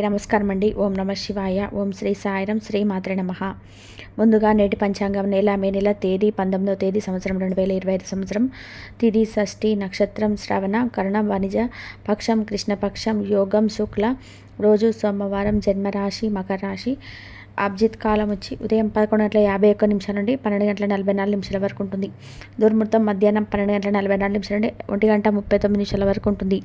నమస్కారం అండి. ఓం నమ శివాయ. ఓం శ్రీ సాయిరం. శ్రీ మాత్రే నమః. ముందుగా నేటి పంచాంగం మే నెల తేదీ 19వ తేదీ సంవత్సరం 2025 సంవత్సరం. తిథి షష్ఠి, నక్షత్రం శ్రవణ, కరణం వనిజ, పక్షం కృష్ణపక్షం, యోగం శుక్ల, రోజు సోమవారం, జన్మరాశి మకర రాశి. అభిజిత్ కాలం వచ్చి ఉదయం 11:51 నుండి 12:44 వరకు ఉంటుంది. దుర్ముహూర్తం మధ్యాహ్నం 12:44 నుండి 1:39 వరకు ఉంటుంది.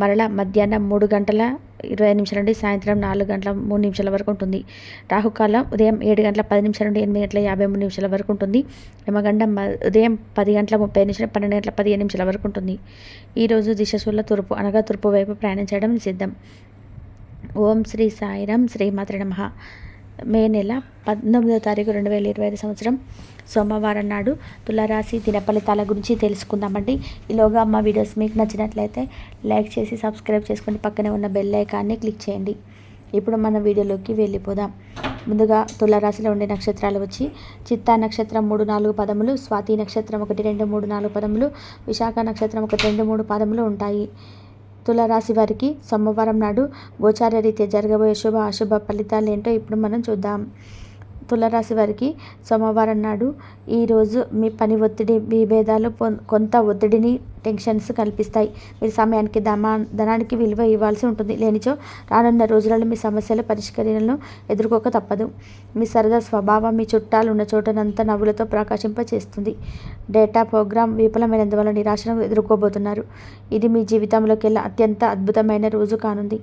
మరలా మధ్యాహ్నం 3:20 నుండి సాయంత్రం 4:03 వరకు ఉంటుంది. రాహుకాలం ఉదయం 7:10 నుండి 8:53 వరకు ఉంటుంది. యమగండం ఉదయం 10:30 నుంచి 12:15 వరకు ఉంటుంది. ఈరోజు దిశశూల తూర్పు అనగా తూర్పు వైపు ప్రయాణం చేయడం నిషిద్ధం. ఓం శ్రీ సాయిరం. శ్రీ మాత్రే నమః. మే నెల 19వ తారీఖు 2025 సంవత్సరం సోమవారం నాడు తులారాశి దిన ఫలితాల గురించి తెలుసుకుందామండి. ఈలోగా మా వీడియోస్ మీకు నచ్చినట్లయితే లైక్ చేసి సబ్స్క్రైబ్ చేసుకోండి. పక్కనే ఉన్న బెల్ ఐకాన్ని క్లిక్ చేయండి. ఇప్పుడు మన వీడియోలోకి వెళ్ళిపోదాం. ముందుగా తులారాశిలో ఉండే నక్షత్రాలు వచ్చి చిత్తా నక్షత్రం 3, 4 పదములు, స్వాతి నక్షత్రం 1, 2, 3, 4 పదములు, విశాఖ నక్షత్రం 1, 2, 3 పదములు ఉంటాయి. తులారాశి వారికి సోమవారం నాడు గోచార రీత్యా జరగబోయే శుభ అశుభ ఫలితాలు ఏంటో ఇప్పుడు మనం చూద్దాం. తులారాశి వారికి సోమవారం నాడు ఈరోజు మీ పని ఒత్తిడి, విభేదాలు కొంత ఒత్తిడిని, టెన్షన్స్ కల్పిస్తాయి. మీరు సమయానికి ధనానికి విలువ ఇవ్వాల్సి ఉంటుంది. లేనిచో రానున్న రోజులలో మీ సమస్యల పరిష్కరణను ఎదుర్కోక తప్పదు. మీ సరదా స్వభావం మీ చుట్టాలు ఉన్న చోటనంతా నవ్వులతో ప్రకాశింపచేస్తుంది. డేటా ప్రోగ్రామ్ విఫలమైనందువల్ల నిరాశను ఎదుర్కోబోతున్నారు. ఇది మీ జీవితంలోకెల్లా అత్యంత అద్భుతమైన రోజు కానుంది.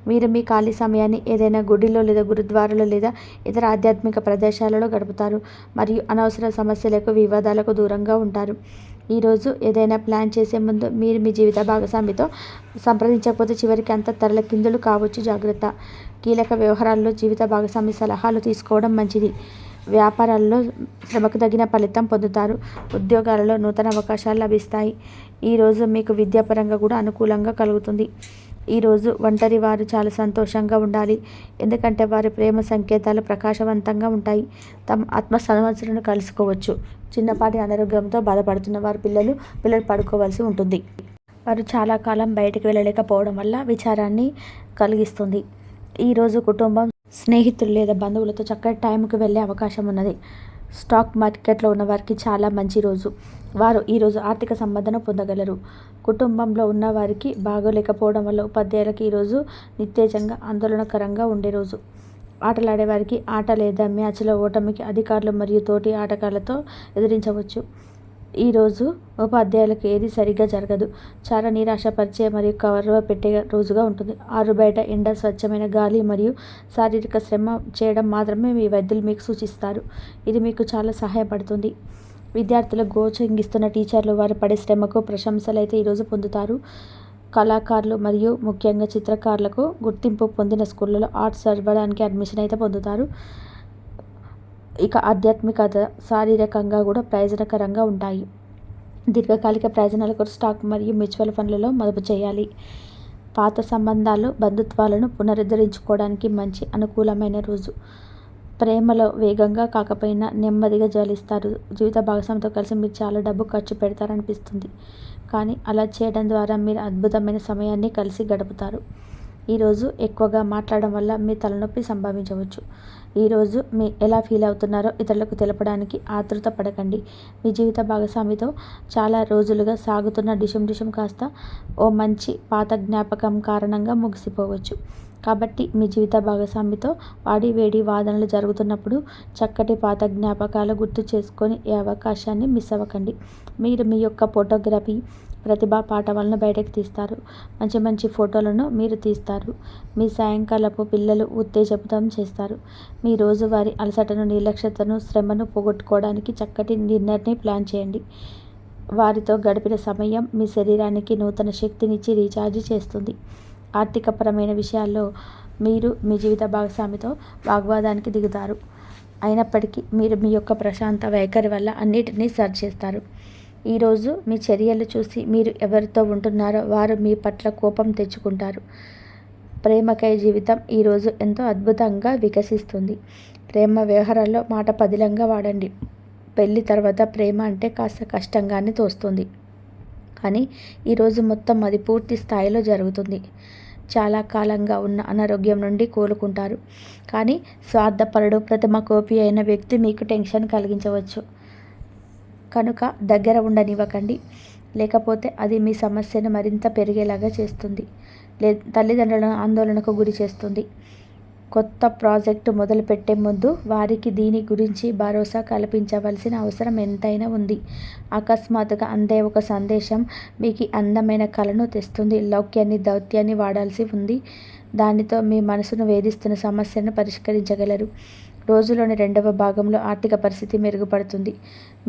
మీరు మీ ఖాళీ సమయాన్ని ఏదైనా గుడిలో లేదా గురుద్వారాలో లేదా ఇతర ఆధ్యాత్మిక ప్రదేశాలలో గడుపుతారు మరియు అనవసర సమస్యలకు, వివాదాలకు దూరంగా ఉంటారు. ఈరోజు ఏదైనా ప్లాన్ చేసే ముందు మీరు మీ జీవిత భాగస్వామితో సంప్రదించకపోతే చివరికి అంత తరలకిందులు కావచ్చు. జాగ్రత్త. కీలక వ్యవహారాల్లో జీవిత భాగస్వామి సలహాలు తీసుకోవడం మంచిది. వ్యాపారాల్లో శ్రమకు తగిన ఫలితం పొందుతారు. ఉద్యోగాలలో నూతన అవకాశాలు లభిస్తాయి. ఈరోజు మీకు విద్యాపరంగా కూడా అనుకూలంగా కలుగుతుంది. ఈరోజు ఒంటరి వారు చాలా సంతోషంగా ఉండాలి. ఎందుకంటే వారి ప్రేమ సంకేతాలు ప్రకాశవంతంగా ఉంటాయి. తమ ఆత్మ సంవత్సరాన్ని కలుసుకోవచ్చు. చిన్నపాటి అనారోగ్యంతో బాధపడుతున్న వారు పిల్లలు పడుకోవాల్సి ఉంటుంది. వారు చాలా కాలం బయటకు వెళ్ళలేకపోవడం వల్ల విచారాన్ని కలిగిస్తుంది. ఈరోజు కుటుంబం, స్నేహితులు లేదా బంధువులతో చక్కటి టైంకి వెళ్ళే అవకాశం ఉన్నది. స్టాక్ మార్కెట్లో ఉన్న వారికి చాలా మంచి రోజు. వారు ఈరోజు ఆర్థిక సంబంధన పొందగలరు. కుటుంబంలో ఉన్న వారికి బాగోలేకపోవడం వల్ల ఉపాధ్యాయులకు ఈరోజు నిస్తేజంగా, ఆందోళనకరంగా ఉండే రోజు. ఆటలాడేవారికి ఆట లేదా మ్యాచ్లో ఓటమికి అధికారులు మరియు తోటి ఆటగాళ్లతో ఎదిరించవచ్చు. ఈరోజు ఉపాధ్యాయులకు ఏది సరిగ్గా జరగదు. చాలా నిరాశపరిచే మరియు కవర్వ పెట్టే రోజుగా ఉంటుంది. ఆరు బయట ఎండ, స్వచ్ఛమైన గాలి మరియు శారీరక శ్రమ చేయడం మాత్రమే మీ వైద్యులు మీకు సూచిస్తారు. ఇది మీకు చాలా సహాయపడుతుంది. విద్యార్థులు కోచింగిస్తున్న టీచర్లు వారు పడే శ్రమకు ప్రశంసలు అయితే ఈరోజు పొందుతారు. కళాకారులు మరియు ముఖ్యంగా చిత్రకారులకు గుర్తింపు పొందిన స్కూళ్ళలో ఆర్ట్స్ చదవడానికి అడ్మిషన్ అయితే పొందుతారు. ఇక ఆధ్యాత్మికత, శారీరకంగా కూడా ప్రయోజనకరంగా ఉంటాయి. దీర్ఘకాలిక ప్రయోజనాల కొరకు స్టాక్ మరియు మ్యూచువల్ ఫండ్లలో మదుపు చేయాలి. పాత సంబంధాలు, బంధుత్వాలను పునరుద్ధరించుకోవడానికి మంచి అనుకూలమైన రోజు. ప్రేమలో వేగంగా కాకపోయినా నెమ్మదిగా జ్వలిస్తారు. జీవిత భాగస్వామితో కలిసి మీరు చాలా డబ్బు ఖర్చు పెడతారనిపిస్తుంది. కానీ అలా చేయడం ద్వారా మీరు అద్భుతమైన సమయాన్ని కలిసి గడుపుతారు. ఈరోజు ఎక్కువగా మాట్లాడడం వల్ల మీ తలనొప్పి సంభవించవచ్చు. ఈరోజు మీ ఎలా ఫీల్ అవుతున్నారో ఇతరులకు తెలపడానికి ఆతృత పడకండి. మీ జీవిత భాగస్వామితో చాలా రోజులుగా సాగుతున్న డిషం కాస్త ఓ మంచి పాత జ్ఞాపకం కారణంగా ముగిసిపోవచ్చు. కాబట్టి మీ జీవిత భాగస్వామితో వేడి వాదనలు జరుగుతున్నప్పుడు చక్కటి పాత జ్ఞాపకాలు గుర్తు చేసుకొని ఈ అవకాశాన్ని మిస్ అవ్వకండి. మీరు మీ యొక్క ఫోటోగ్రఫీ ప్రతిభా పాఠవాలను బయటకు తీస్తారు. మంచి ఫోటోలను మీరు తీస్తారు. మీ సాయంకాలపు పిల్లలు ఉత్తేజపుతం చేస్తారు. మీ రోజువారీ అలసటను, నిర్లక్ష్యతను, శ్రమను పోగొట్టుకోవడానికి చక్కటి డిన్నర్ని ప్లాన్ చేయండి. వారితో గడిపిన సమయం మీ శరీరానికి నూతన శక్తినిచ్చి రీఛార్జ్ చేస్తుంది. ఆర్థికపరమైన విషయాల్లో మీరు మీ జీవిత భాగస్వామితో వాగ్వాదానికి దిగుతారు. అయినప్పటికీ మీరు మీ యొక్క ప్రశాంత వైఖరి వల్ల అన్నిటినీ సరి చేస్తారు. ఈరోజు మీ చర్యలు చూసి మీరు ఎవరితో ఉంటున్నారో వారు మీ పట్ల కోపం తెచ్చుకుంటారు. ప్రేమకై జీవితం ఈరోజు ఎంతో అద్భుతంగా వికసిస్తుంది. ప్రేమ వ్యవహారాల్లో మాట పదిలంగా వాడండి. పెళ్లి తర్వాత ప్రేమ అంటే కాస్త కష్టంగానే తోస్తుంది. కానీ ఈరోజు మొత్తం అది పూర్తి స్థాయిలో జరుగుతుంది. చాలా కాలంగా ఉన్న అనారోగ్యం నుండి కోలుకుంటారు. కానీ స్వార్థపరుడు, ప్రథమ కోపి అయిన వ్యక్తి మీకు టెన్షన్ కలిగించవచ్చు. కనుక దగ్గర ఉండనివ్వకండి. లేకపోతే అది మీ సమస్యను మరింత పెరిగేలాగా చేస్తుంది. తల్లిదండ్రులను ఆందోళనకు గురి చేస్తుంది. కొత్త ప్రాజెక్టు మొదలుపెట్టే ముందు వారికి దీని గురించి భరోసా కల్పించవలసిన అవసరం ఎంతైనా ఉంది. అకస్మాత్తుగా అందే ఒక సందేశం మీకు అందమైన కలను తెస్తుంది. లౌక్యాన్ని, దౌత్యాన్ని వాడాల్సి ఉంది. దానితో మీ మనసును వేధిస్తున్న సమస్యను పరిష్కరించగలరు. రోజులోని 2వ భాగంలో ఆర్థిక పరిస్థితి మెరుగుపడుతుంది.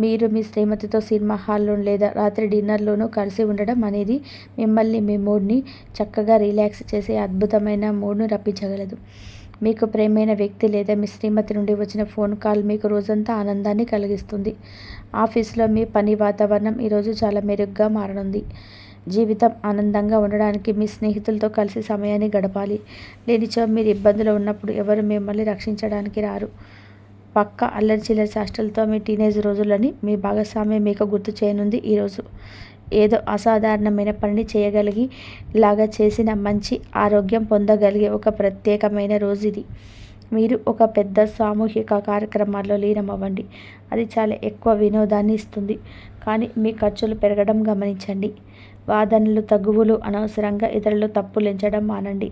మీరు మీ శ్రీమతితో సినిమా హాల్లో లేదా రాత్రి డిన్నర్లోనూ కలిసి ఉండడం అనేది మిమ్మల్ని, మీ మూడ్ని చక్కగా రిలాక్స్ చేసే అద్భుతమైన మూడ్ను రప్పించగలదు. మీకు ప్రియమైన వ్యక్తి లేదా మీ శ్రీమతి నుండి వచ్చిన ఫోన్ కాల్ మీకు రోజంతా ఆనందాన్ని కలిగిస్తుంది. ఆఫీసులో మీ పని వాతావరణం ఈరోజు చాలా మెరుగ్గా మారనుంది. జీవితం ఆనందంగా ఉండడానికి మీ స్నేహితులతో కలిసి సమయాన్ని గడపాలి. లేనిచో మీరు ఇబ్బందులు ఉన్నప్పుడు ఎవరు మిమ్మల్ని రక్షించడానికి రారు. పక్క అల్లరి చిల్లరి చేష్టలతో మీ టీనేజ్ రోజులని మీ భాగస్వామి మీకు గుర్తు చేయనుంది. ఈరోజు ఏదో అసాధారణమైన పనిని చేయగలిగి లాగా చేసిన మంచి ఆరోగ్యం పొందగలిగే ఒక ప్రత్యేకమైన రోజు ఇది. మీరు ఒక పెద్ద సామూహిక కార్యక్రమాల్లో లీనమవ్వండి. అది చాలా ఎక్కువ వినోదాన్ని ఇస్తుంది. కానీ మీ ఖర్చులు పెరగడం గమనించండి. వాదనలు, తగువులు, అనవసరంగా ఇతరులు తప్పులెంచడం మానండి.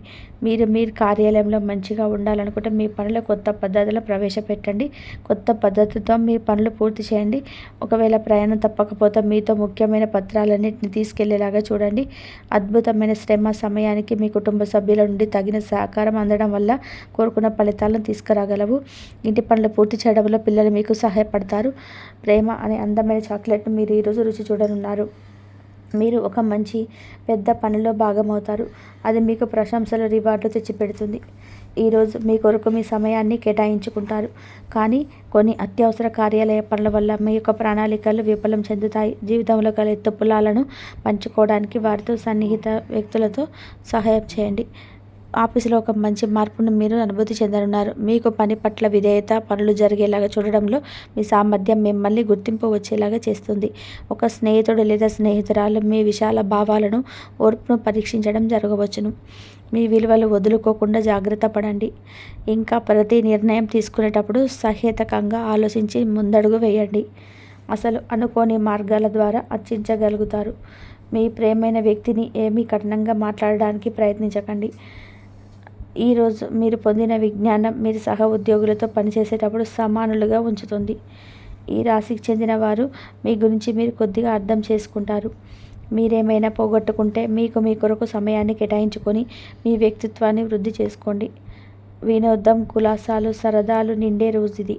మీరు కార్యాలయంలో మంచిగా ఉండాలనుకుంటే మీ పనులు కొత్త పద్ధతులు ప్రవేశపెట్టండి. కొత్త పద్ధతితో మీ పనులు పూర్తి చేయండి. ఒకవేళ ప్రయాణం తప్పకపోతే మీతో ముఖ్యమైన పత్రాలన్నింటినీ తీసుకెళ్లేలాగా చూడండి. అద్భుతమైన శ్రమ సమయానికి మీ కుటుంబ సభ్యుల నుండి తగిన సహకారం అందడం వల్ల కోరుకున్న ఫలితాలను తీసుకురాగలవు. ఇంటి పనులు పూర్తి చేయడంలో పిల్లలు మీకు సహాయపడతారు. ప్రేమ అనే అందమైన చాక్లెట్ను మీరు ఈరోజు రుచి చూడనున్నారు. మీరు ఒక మంచి పెద్ద పనిలో భాగమవుతారు. అది మీకు ప్రశంసలు, రివార్డులు తెచ్చిపెడుతుంది. ఈరోజు మీ కొరకు మీ సమయాన్ని కేటాయించుకుంటారు. కానీ కొన్ని అత్యవసర కార్యాలయ పనుల వల్ల మీ యొక్క ప్రణాళికలు విఫలం చెందుతాయి. జీవితంలో గల ఎత్తుపులాలను పంచుకోవడానికి వారితో సన్నిహిత వ్యక్తులతో సహాయం చేయండి. ఆఫీసులో ఒక మంచి మార్పును మీరు అనుభూతి చెందనున్నారు. మీకు పని పట్ల విధేయత, పనులు జరిగేలాగా చూడడంలో మీ సామర్థ్యం మిమ్మల్ని గుర్తింపు వచ్చేలాగా చేస్తుంది. ఒక స్నేహితుడు లేదా స్నేహితురాలు మీ విశాల భావాలను, ఓర్పును పరీక్షించడం జరగవచ్చును. మీ విలువలు వదులుకోకుండా జాగ్రత్త పడండి. ఇంకా ప్రతి నిర్ణయం తీసుకునేటప్పుడు సహేతుకంగా ఆలోచించి ముందడుగు వేయండి. అసలు అనుకోని మార్గాల ద్వారా అర్చించగలుగుతారు. మీ ప్రియమైన వ్యక్తిని ఏమీ కఠినంగా మాట్లాడడానికి ప్రయత్నించకండి. ఈరోజు మీరు పొందిన విజ్ఞానం మీరు సహ ఉద్యోగులతో పనిచేసేటప్పుడు సమానులుగా ఉంచుతుంది. ఈ రాశికి చెందిన వారు మీ గురించి మీరు కొద్దిగా అర్థం చేసుకుంటారు. మీరేమైనా పోగొట్టుకుంటే మీ కొరకు సమయాన్ని కేటాయించుకొని మీ వ్యక్తిత్వాన్ని వృద్ధి చేసుకోండి. వినోదం, కులాసాలు, సరదాలు నిండే రోజు ఇది.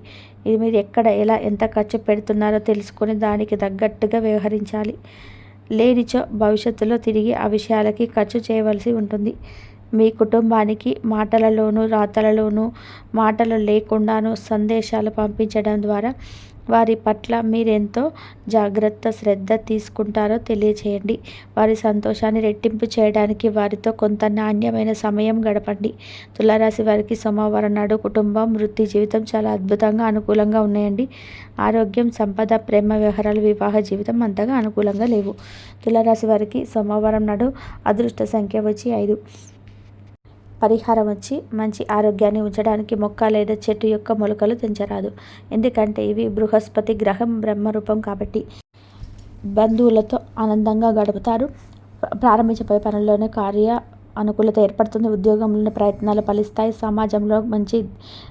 మీరు ఎక్కడ, ఎలా, ఎంత ఖర్చు పెడుతున్నారో తెలుసుకొని దానికి తగ్గట్టుగా వ్యవహరించాలి. లేనిచో భవిష్యత్తులో తిరిగి ఆ విషయాలకి ఖర్చు చేయవలసి ఉంటుంది. మీ కుటుంబానికి మాటలలోనూ, రాతలలోనూ, మాటలు లేకుండానూ సందేశాలు పంపించడం ద్వారా వారి పట్ల మీరెంతో జాగ్రత్త, శ్రద్ధ తీసుకుంటారో తెలియచేయండి. వారి సంతోషాన్ని రెట్టింపు చేయడానికి వారితో కొంత నాణ్యమైన సమయం గడపండి. తులారాశి వారికి సోమవారం నాడు కుటుంబం, వృత్తి జీవితం చాలా అద్భుతంగా, అనుకూలంగా ఉన్నాయండి. ఆరోగ్యం, సంపద, ప్రేమ వ్యవహారాలు, వివాహ జీవితం అంతగా అనుకూలంగా లేవు. తులారాశి వారికి సోమవారం నాడు అదృష్ట సంఖ్య వచ్చి 5. పరిహారం వచ్చి మంచి ఆరోగ్యాన్ని ఉంచడానికి మొక్క లేదా చెట్టు యొక్క మొలకలు తెంచరాదు. ఎందుకంటే ఇవి బృహస్పతి గ్రహం బ్రహ్మరూపం కాబట్టి. బంధువులతో ఆనందంగా గడుపుతారు. ప్రారంభించబోయే పనుల్లోనే కార్య అనుకూలత ఏర్పడుతుంది. ఉద్యోగంలోని ప్రయత్నాలు ఫలిస్తాయి. సమాజంలో మంచి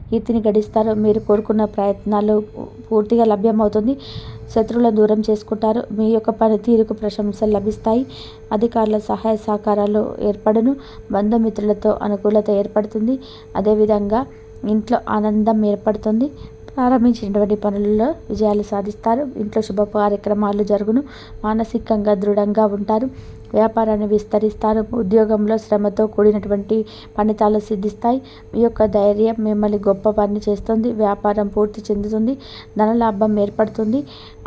కీర్తిని గడిస్తారు. మీరు కోరుకున్న ప్రయత్నాలు పూర్తిగా లభ్యమవుతుంది. శత్రువులను దూరం చేసుకుంటారు. మీ యొక్క పనితీరుకు ప్రశంసలు లభిస్తాయి. అధికారుల సహాయ సహకారాలు ఏర్పడును. బంధుమిత్రులతో అనుకూలత ఏర్పడుతుంది. అదేవిధంగా ఇంట్లో ఆనందం ఏర్పడుతుంది. ప్రారంభించినటువంటి పనులలో విజయాలు సాధిస్తారు. ఇంట్లో శుభ కార్యక్రమాలు జరుగును. మానసికంగా దృఢంగా ఉంటారు. వ్యాపారాన్ని విస్తరిస్తారు. ఉద్యోగంలో శ్రమతో కూడినటువంటి ఫలితాలు సిద్ధిస్తాయి. మీ యొక్క ధైర్యం మిమ్మల్ని గొప్పవారిని చేస్తుంది. వ్యాపారం పూర్తి చెందుతుంది. ధనలాభం ఏర్పడుతుంది.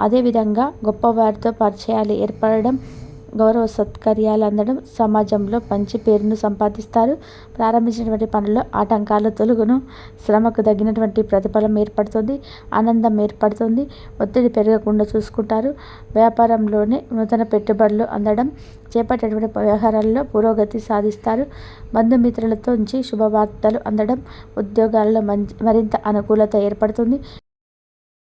అదేవిధంగా గొప్పవారితో పరిచయాలు ఏర్పడడం, గౌరవ సత్కార్యాలు అందడం, సమాజంలో మంచి పేరును సంపాదిస్తారు. ప్రారంభించినటువంటి పనుల్లో ఆటంకాలు తొలగును. శ్రమకు తగినటువంటి ప్రతిఫలం ఏర్పడుతుంది. ఆనందం ఏర్పడుతుంది. ఒత్తిడి పెరగకుండా చూసుకుంటారు. వ్యాపారంలోనే నూతన పెట్టుబడులు అందడం, చేపట్టేటువంటి వ్యవహారాల్లో పురోగతి సాధిస్తారు. బంధుమిత్రులతో నుంచి శుభవార్తలు అందడం, ఉద్యోగాలలో మరింత అనుకూలత ఏర్పడుతుంది.